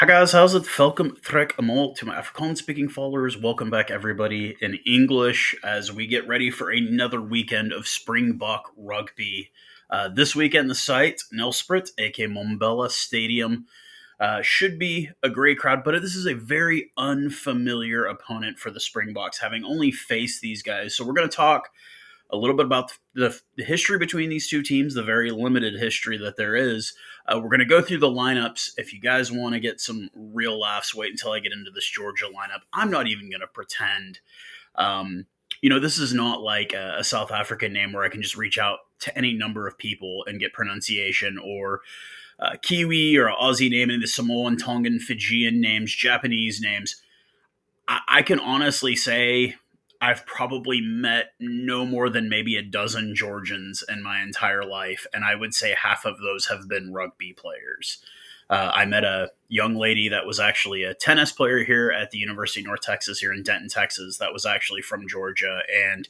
Hi guys, how's it? Welcome trek amol to my Afrikaans-speaking followers. Welcome back, everybody, in English as we get ready for another weekend of Springbok rugby. This weekend, the site Nelspruit, aka Mbombela Stadium, should be a great crowd, but this is a very unfamiliar opponent for the Springboks, having only faced these guys. So we're going to talk a little bit about the history between these two teams, the very limited history that there is. We're going to go through the lineups. If you guys want to get some real laughs, wait until I get into this Georgia lineup. I'm not even going to pretend. Um, this is not like a South African name where I can just reach out to any number of people and get pronunciation, or Kiwi or Aussie name, and the Samoan, Tongan, Fijian names, Japanese names. I can honestly say I've probably met no more than maybe a dozen Georgians in my entire life, and I would say half of those have been rugby players. I met a young lady that was actually a tennis player here at the University of North Texas, here in Denton, Texas, that was actually from Georgia. And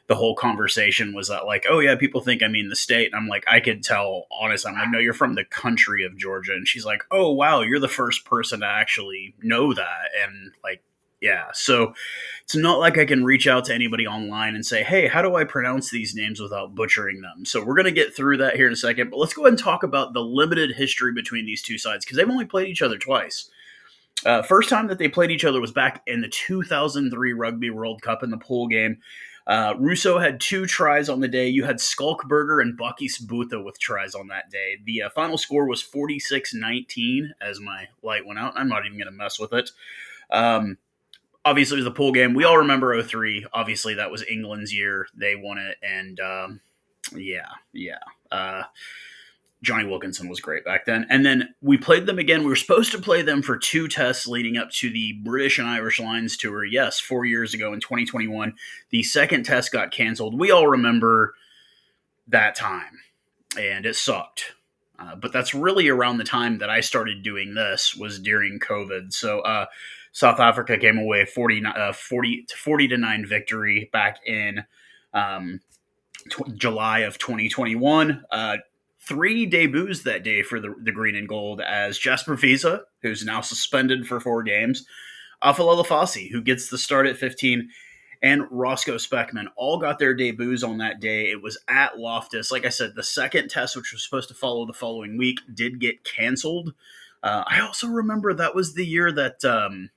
the whole conversation was that, like, oh, yeah, people think I mean the state. And I'm like, I could tell, honestly. I'm like, no, you're from the country of Georgia. And she's like, oh, wow, you're the first person to actually know that. And, like, yeah. So it's not like I can reach out to anybody online and say, hey, how do I pronounce these names without butchering them? So we're going to get through that here in a second. But let's go ahead and talk about the limited history between these two sides, because they've only played each other twice. First time that they played each other was back in the 2003 Rugby World Cup in the pool game. Russo had 2 tries on the day. You had Skalkberger and Bucky Sbuta with tries on that day. The final score was 46-19 as my light went out. I'm not even going to mess with it. Obviously, it was the pool game. We all remember '03. Obviously, that was England's year. They won it. And yeah. Johnny Wilkinson was great back then. And then we played them again. We were supposed to play them for 2 tests leading up to the British and Irish Lions tour. Yes, 4 years ago in 2021. The second test got canceled. We all remember that time, and it sucked. But that's really around the time that I started doing this, was during COVID. So South Africa came away 40 to 9 victory back in July of 2021. 3 debuts that day for the green and gold, as Jasper Visa, who's now suspended for 4 games, Afalala Fassi, who gets the start at 15, and Roscoe Speckman all got their debuts on that day. It was at Loftus. Like I said, the second test, which was supposed to follow the following week, did get canceled. I also remember that was the year that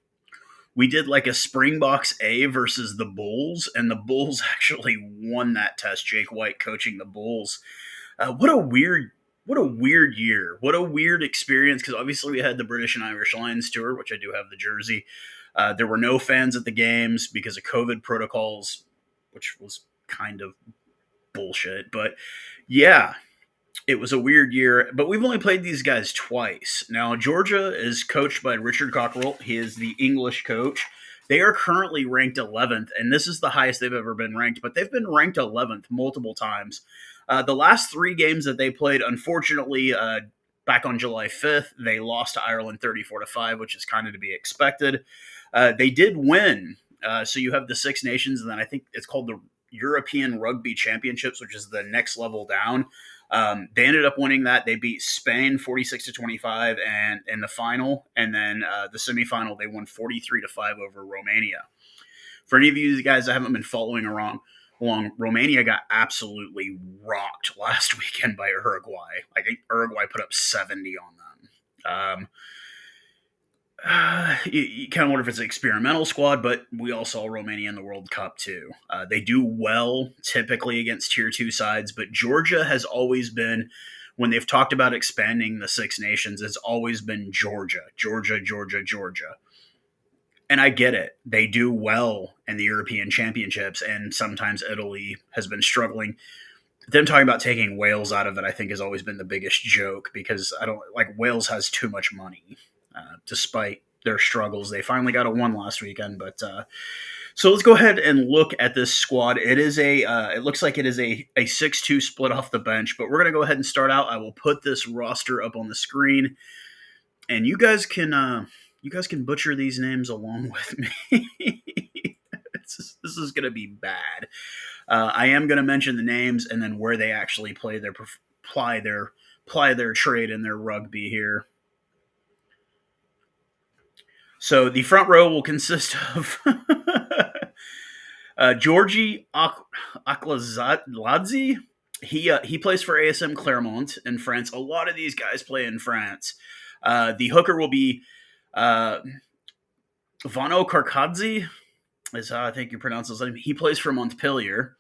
we did like a Springboks A versus the Bulls, and the Bulls actually won that test. Jake White coaching the Bulls. What a weird year. What a weird experience, because obviously we had the British and Irish Lions tour, which I do have the jersey. There were no fans at the games because of COVID protocols, which was kind of bullshit. But yeah, it was a weird year. But we've only played these guys twice. Now, Georgia is coached by Richard Cockerell. He is the English coach. They are currently ranked 11th, and this is the highest they've ever been ranked, but they've been ranked 11th multiple times. The last 3 games that they played, unfortunately, back on July 5th, they lost to Ireland 34-5, which is kind of to be expected. They did win. So you have the Six Nations, and then I think it's called the European Rugby Championships, which is the next level down. They ended up winning that. They beat Spain 46-25 and in the final, and then the semifinal they won 43-5 over Romania. For any of you guys that haven't been following along, Romania got absolutely rocked last weekend by Uruguay. I think Uruguay put up 70 on them. You kind of wonder if it's an experimental squad, but we all saw Romania in the World Cup too. They do well typically against tier 2 sides, but Georgia has always been, when they've talked about expanding the Six Nations, it's always been Georgia. And I get it. They do well in the European Championships, and sometimes Italy has been struggling. Them talking about taking Wales out of it, I think, has always been the biggest joke, because I don't like, Wales has too much money, despite their struggles. They finally got a 1 last weekend, but so let's go ahead and look at this squad. It is it looks like it is a 6-2 split off the bench, but we're gonna go ahead and start out. I will put this roster up on the screen, and you guys can butcher these names along with me. This is going to be bad. I am going to mention the names and then where they actually ply their trade in their rugby here. So the front row will consist of Georgi Aklazadze. He plays for ASM Clermont in France. A lot of these guys play in France. The hooker will be uh, Vano Karkadze, is how I think you pronounce his name. He plays for Montpellier.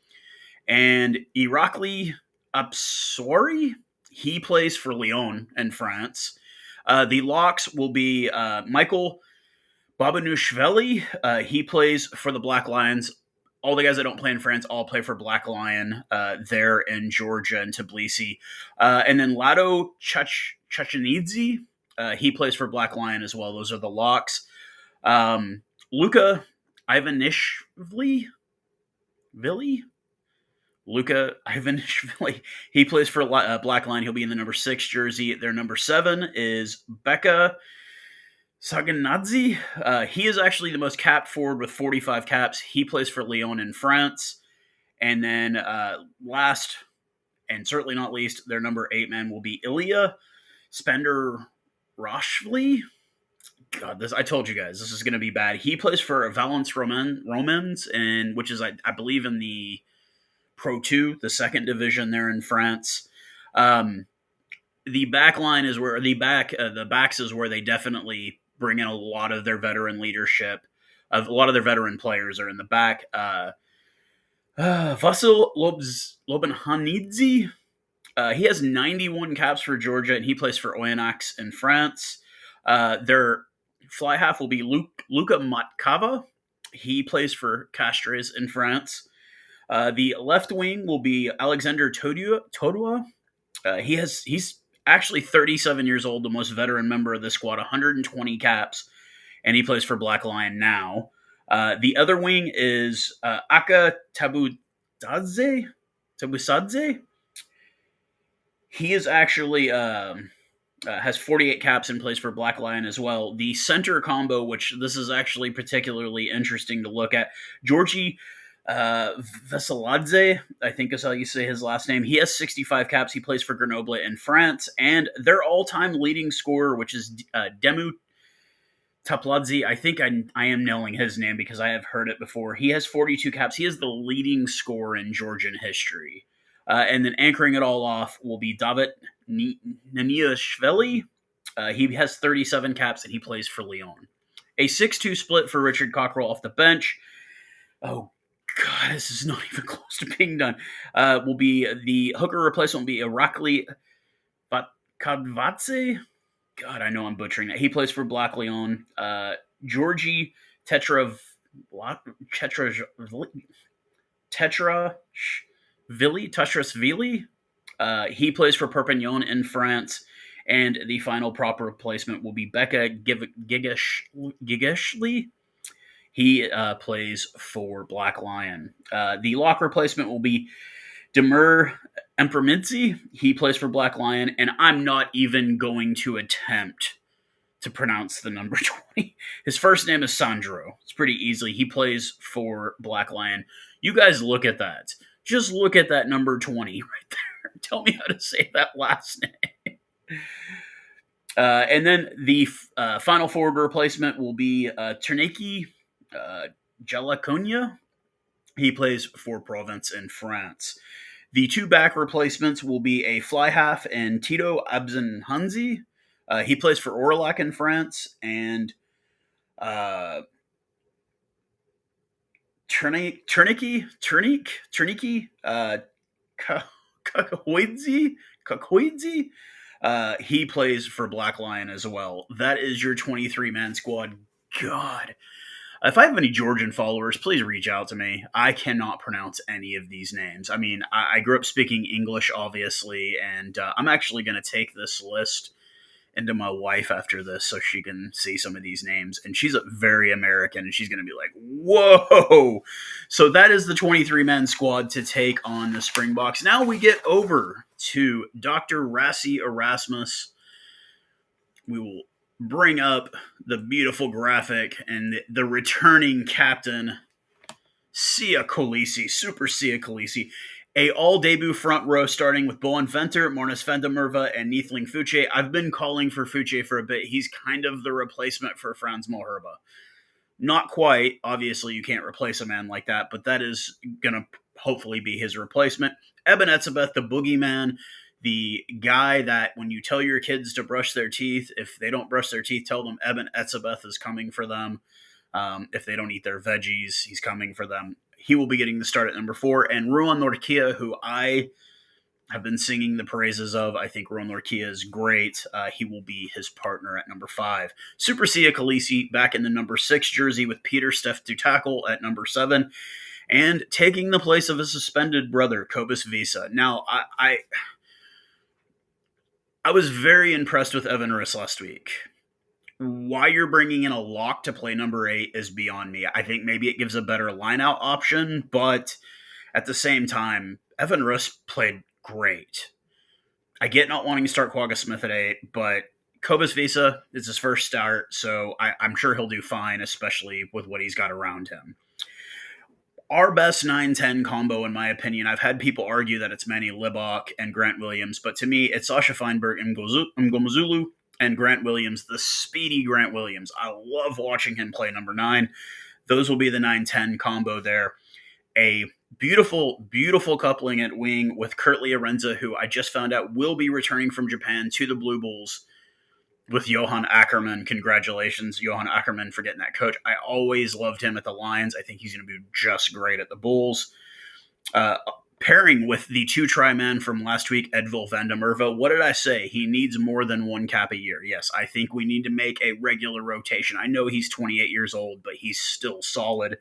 And Irakli Apsori, he plays for Lyon in France. The locks will be Michael Babanushvili. He plays for the Black Lions. All the guys that don't play in France all play for Black Lion there in Georgia and Tbilisi. And then Lado Chachinidze, he plays for Black Lion as well. Those are the locks. Luka Ivanishvili, Luka Ivanishvili. He plays for Black Line. He'll be in the number 6 jersey. Their number 7 is Becca Saganadze. He is actually the most capped forward with 45 caps. He plays for Lyon in France. And then last, and certainly not least, their number 8 man will be Ilya Spender Roshvili. God, I told you guys, this is going to be bad. He plays for Valence Romans, which is, I believe, in the Pro 2, the second division there in France. The back line is where the backs is where they definitely bring in a lot of their veteran leadership. A lot of their veteran players are in the back. Vasil Lobenhanidze, he has 91 caps for Georgia, and he plays for Oyonnax in France. Their fly half will be Luka Matkava. He plays for Castres in France. The left wing will be Alexander Todua. He's actually 37 years old, the most veteran member of the squad, 120 caps, and he plays for Black Lion now. The other wing is Aka Tabusadze. He is actually has 48 caps and plays for Black Lion as well. The center combo, which this is actually particularly interesting to look at, Georgi Veseladze, I think is how you say his last name. He has 65 caps. He plays for Grenoble in France. And their all-time leading scorer, which is Demu Tapladze, I think I am knowing his name because I have heard it before. He has 42 caps. He is the leading scorer in Georgian history. And then anchoring it all off will be David Naniashvili. He has 37 caps and he plays for Lyon. A 6-2 split for Richard Cockrell off the bench. Oh, God, this is not even close to being done. Will be the hooker replacement will be Irakli Batkadvatse. God, I know I'm butchering that. He plays for Black Leon. Georgi Tetrasvili. He plays for Perpignan in France. And the final proper replacement will be Becca Gigeshli. He plays for Black Lion. The lock replacement will be Demir Empermitzi. He plays for Black Lion, and I'm not even going to attempt to pronounce the number 20. His first name is Sandro. It's pretty easy. He plays for Black Lion. You guys look at that. Just look at that number 20 right there. Tell me how to say that last name. And then the final forward replacement will be Terniki Jalaconia. He plays for Provence in France. The two back replacements will be a fly half and Tito Abzenhanzi. He plays for Orlac in France. And Terniki Kakoidze. He plays for Black Lion as well. That is your 23-man squad. God. If I have any Georgian followers, please reach out to me. I cannot pronounce any of these names. I mean, I grew up speaking English, obviously, and I'm actually going to take this list into my wife after this so she can see some of these names. And she's very American, and she's going to be like, whoa! So that is the 23-man squad to take on the Springboks. Now we get over to Dr. Rassi Erasmus. We will bring up the beautiful graphic and the returning captain, Sia Kolisi, Super Sia Kolisi. A all debut front row starting with Bowen Venter, Mornis Vendemerva, and Neithling Fuche. I've been calling for Fuche for a bit. He's kind of the replacement for Franz Moherba. Not quite. Obviously, you can't replace a man like that, but that is going to hopefully be his replacement. Eben Etzebeth, the boogeyman, the guy that when you tell your kids to brush their teeth, if they don't brush their teeth, tell them Eben Etzebeth is coming for them. If they don't eat their veggies, he's coming for them. He will be getting the start at number 4. And Ruan Nortkia, who I have been singing the praises of. I think Ruan Nortkia is great. He will be his partner at number 5. Super Sia Khaleesi back in the number 6 jersey with Peter Steph to tackle at number 7. And taking the place of a suspended brother, Kobus Visa. Now, I was very impressed with Evan Riss last week. Why you're bringing in a lock to play number 8 is beyond me. I think maybe it gives a better line-out option, but at the same time, Evan Riss played great. I get not wanting to start Quagga Smith at 8, but Kobus Visa is his first start, so I'm sure he'll do fine, especially with what he's got around him. Our best 9-10 combo, in my opinion, I've had people argue that it's Manny Libok and Grant Williams, but to me, it's Sasha Feinberg and Mngomezulu and Grant Williams, the speedy Grant Williams. I love watching him play number 9. Those will be the 9-10 combo there. A beautiful, beautiful coupling at wing with Kurt Arenza, who I just found out will be returning from Japan to the Blue Bulls with Johan Ackerman. Congratulations, Johan Ackerman, for getting that coach. I always loved him at the Lions. I think he's going to be just great at the Bulls. Pairing with the 2-try man from last week, Edville Vandemerva. What did I say? He needs more than 1 cap a year. Yes, I think we need to make a regular rotation. I know he's 28 years old, but he's still solid.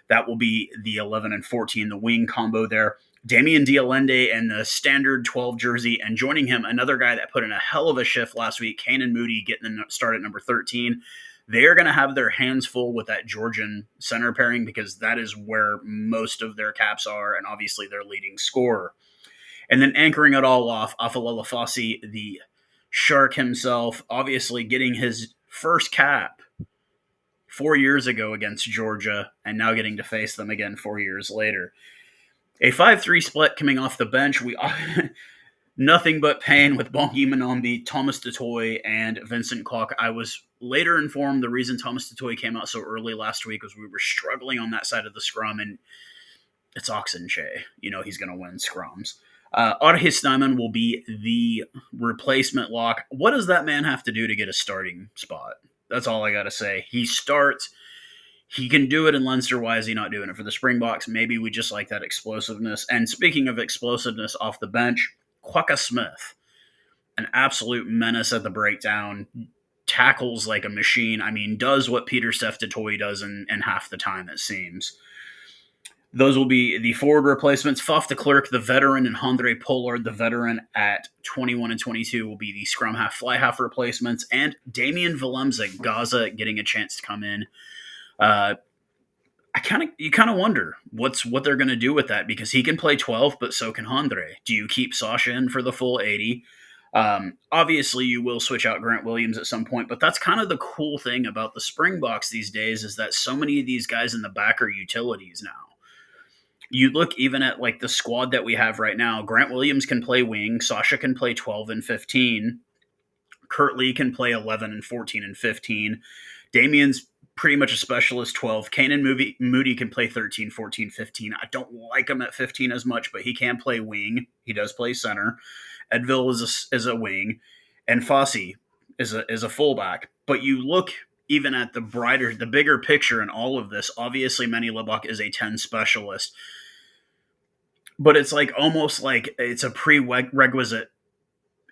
That will be the 11 and 14, the wing combo there. Damian Dialende and the standard 12 jersey, and joining him, another guy that put in a hell of a shift last week, Kanan Moody, getting the start at number 13. They are going to have their hands full with that Georgian center pairing because that is where most of their caps are, and obviously their leading scorer. And then anchoring it all off, Afalala Fassi, the Shark himself, obviously getting his first cap 4 years ago against Georgia, and now getting to face them again 4 years later. A 5-3 split coming off the bench. We nothing but pain with Bongi Manombi, Thomas Dutoy, and Vincent Klock. I was later informed the reason Thomas Dutoy came out so early last week was we were struggling on that side of the scrum, and it's Oxenche. You know he's going to win scrums. Arhe Snyman will be the replacement lock. What does that man have to do to get a starting spot? That's all I got to say. He starts. He can do it in Leinster. Why is he not doing it for the Springboks? Maybe we just like that explosiveness. And speaking of explosiveness off the bench, Quagga Smith, an absolute menace at the breakdown, tackles like a machine. I mean, does what Peter Steph Dutoy does in half the time, it seems. Those will be the forward replacements. Faf de Klerk, the veteran, and Andre Pollard, the veteran, at 21 and 22 will be the scrum half, fly half replacements. And Damian Willemse, Gaza, getting a chance to come in. You kind of wonder what they're going to do with that because he can play 12, but so can Andre. Do you keep Sasha in for the full 80? Obviously, you will switch out Grant Williams at some point, but that's kind of the cool thing about the Springboks these days is that so many of these guys in the back are utilities now. You look even at like the squad that we have right now. Grant Williams can play wing. Sasha can play 12 and 15. Kurt Lee can play 11 and 14 and 15. Damian's pretty much a specialist 12. Kanan Moody can play 13, 14, 15. I don't like him at 15 as much, but he can play wing. He does play center. Edville is a wing. And Fassi is a fullback. But you look even at the bigger picture in all of this. Obviously, Manny Libok is a 10 specialist. But it's like almost like it's a prerequisite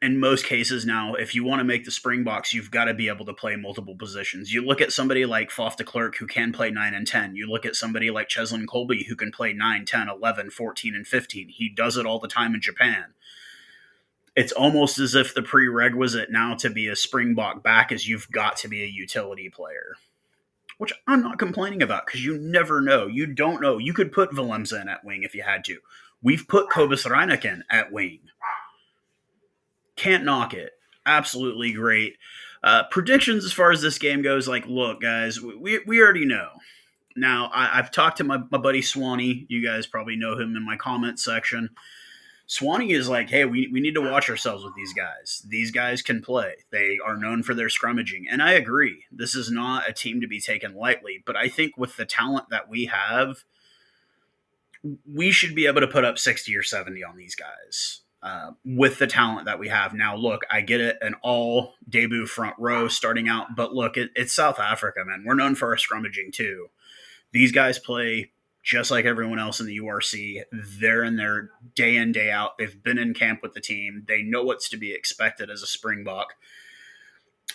in most cases now. If you want to make the Springboks, you've got to be able to play multiple positions. You look at somebody like Faf de Klerk who can play 9 and 10. You look at somebody like Cheslin Colby who can play 9, 10, 11, 14, and 15. He does it all the time in Japan. It's almost as if the prerequisite now to be a Springbok back is you've got to be a utility player, which I'm not complaining about because you never know. You don't know. You could put Willemse in at wing if you had to. We've put Kobus Reineken at wing. Can't knock it. Absolutely great. Predictions as far as this game goes, like, look, guys, we already know. Now, I've talked to my buddy Swanee. You guys probably know him in my comment section. Swanee is like, hey, we need to watch ourselves with these guys. These guys can play. They are known for their scrummaging. And I agree. This is not a team to be taken lightly. But I think with the talent that we have, we should be able to put up 60 or 70 on these guys with the talent that we have. Now, look, I get it, an all debut front row starting out. But look, it's South Africa, man. We're known for our scrummaging too. These guys play just like everyone else in the URC. They're in there day in, day out. They've been in camp with the team. They know what's to be expected as a Springbok.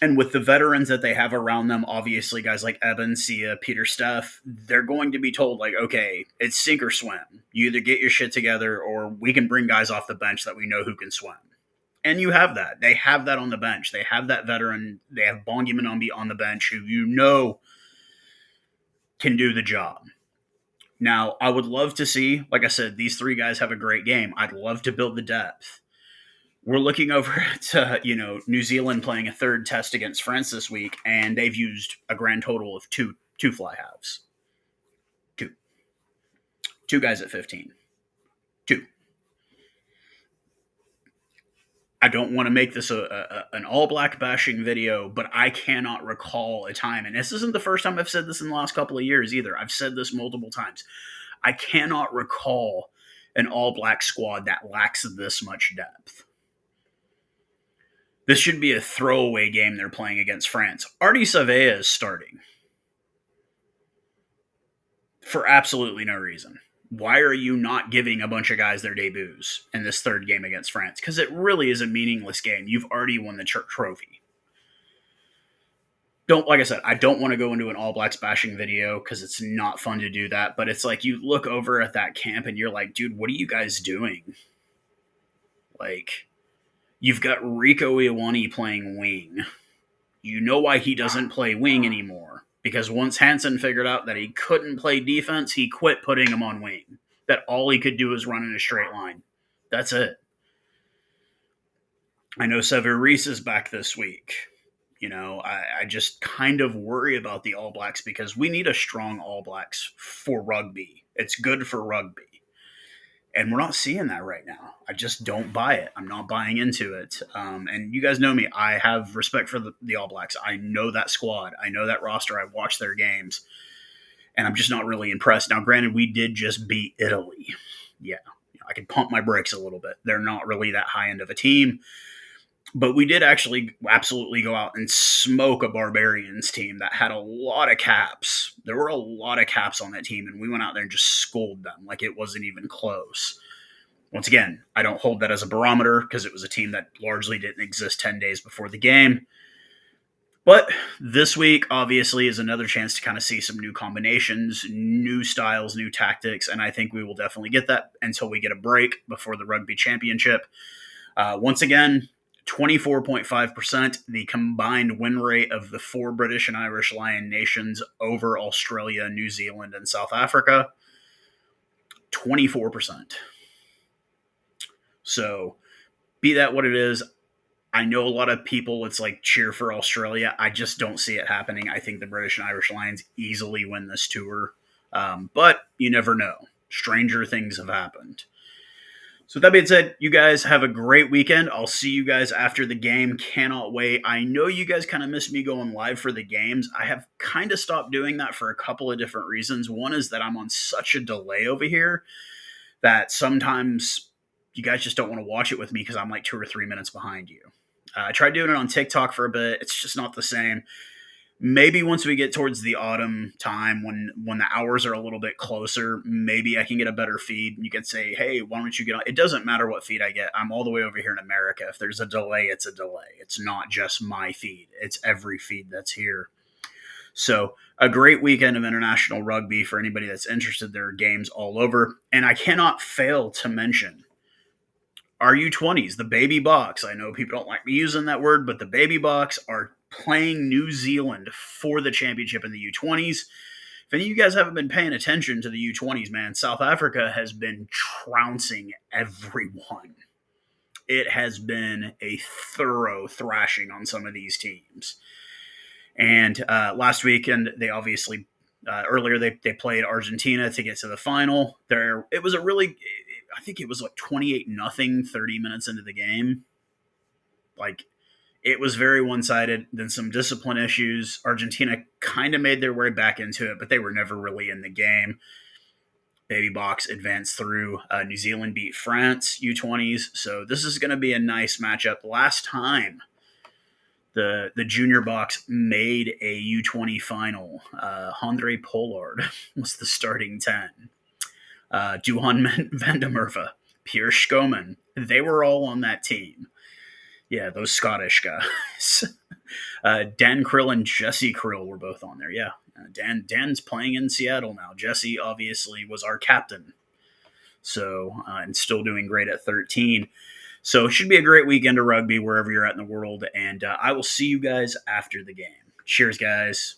And with the veterans that they have around them, obviously guys like Eben, Sia, Peter Steff, they're going to be told, like, okay, it's sink or swim. You either get your shit together or we can bring guys off the bench that we know who can swim. And you have that. They have that on the bench. They have that veteran. They have Bongi Manombi on the bench who you know can do the job. Now, I would love to see, like I said, these three guys have a great game. I'd love to build the depth. We're looking over at New Zealand playing a third test against France this week, and they've used a grand total of two fly halves. Two guys at 15. Two. I don't want to make this an all-black bashing video, but I cannot recall a time, and this isn't the first time I've said this in the last couple of years either. I've said this multiple times. I cannot recall an all-black squad that lacks this much depth. This should be a throwaway game they're playing against France. Artie Savea is starting for absolutely no reason. Why are you not giving a bunch of guys their debuts in this third game against France? Because it really is a meaningless game. You've already won the trophy. Like I said, I don't want to go into an All Blacks bashing video because it's not fun to do that. But it's like you look over at that camp and you're like, dude, what are you guys doing? Like, you've got Rico Iwani playing wing. You know why he doesn't play wing anymore. Because once Hansen figured out that he couldn't play defense, he quit putting him on wing. That all he could do is run in a straight line. That's it. I know Sever Reese is back this week. I just kind of worry about the All Blacks because we need a strong All Blacks for rugby. It's good for rugby. And we're not seeing that right now. I just don't buy it. I'm not buying into it. And you guys know me. I have respect for the All Blacks. I know that squad. I know that roster. I've watched their games. And I'm just not really impressed. Now, granted, we did just beat Italy. Yeah, I could pump my brakes a little bit. They're not really that high end of a team. But we did actually absolutely go out and smoke a Barbarians team that had a lot of caps. There were a lot of caps on that team, and we went out there and just schooled them like it wasn't even close. Once again, I don't hold that as a barometer because it was a team that largely didn't exist 10 days before the game. But this week, obviously, is another chance to kind of see some new combinations, new styles, new tactics, and I think we will definitely get that until we get a break before the Rugby Championship. Once again, 24.5%, the combined win rate of the four British and Irish Lion nations over Australia, New Zealand, and South Africa. 24%. So, be that what it is, I know a lot of people, it's like cheer for Australia. I just don't see it happening. I think the British and Irish Lions easily win this tour. But you never know. Stranger things have happened. So with that being said, you guys have a great weekend. I'll see you guys after the game. Cannot wait. I know you guys kind of miss me going live for the games. I have kind of stopped doing that for a couple of different reasons. One is that I'm on such a delay over here that sometimes you guys just don't want to watch it with me because I'm like 2 or 3 minutes behind you. I tried doing it on TikTok for a bit. It's just not the same. Maybe once we get towards the autumn time when the hours are a little bit closer, maybe I can get a better feed. You can say, hey, why don't you get on? It doesn't matter what feed I get. I'm all the way over here in America. If there's a delay, it's a delay. It's not just my feed. It's every feed that's here. So a great weekend of international rugby for anybody that's interested. There are games all over. And I cannot fail to mention our U20s, the baby Boks. I know people don't like me using that word, but the baby Boks are playing New Zealand for the championship in the U20s. If any of you guys haven't been paying attention to the U20s, man, South Africa has been trouncing everyone. It has been a thorough thrashing on some of these teams. And last weekend, they obviously Earlier, they played Argentina to get to the final. It was a really, I think it was like 28-0, 30 minutes into the game. Like, it was very one sided. Then some discipline issues. Argentina kind of made their way back into it, but they were never really in the game. Baby Boks advanced through. New Zealand beat France U20s, so this is going to be a nice matchup. Last time the junior Boks made a U20 final, Andre Pollard was the starting 10. Duhan van der Merwe, Pierre Schoeman, they were all on that team. Yeah, those Scottish guys. Dan Krill and Jesse Krill were both on there. Yeah, Dan's playing in Seattle now. Jesse obviously was our captain, so and still doing great at 13. So it should be a great weekend of rugby wherever you're at in the world, and I will see you guys after the game. Cheers, guys.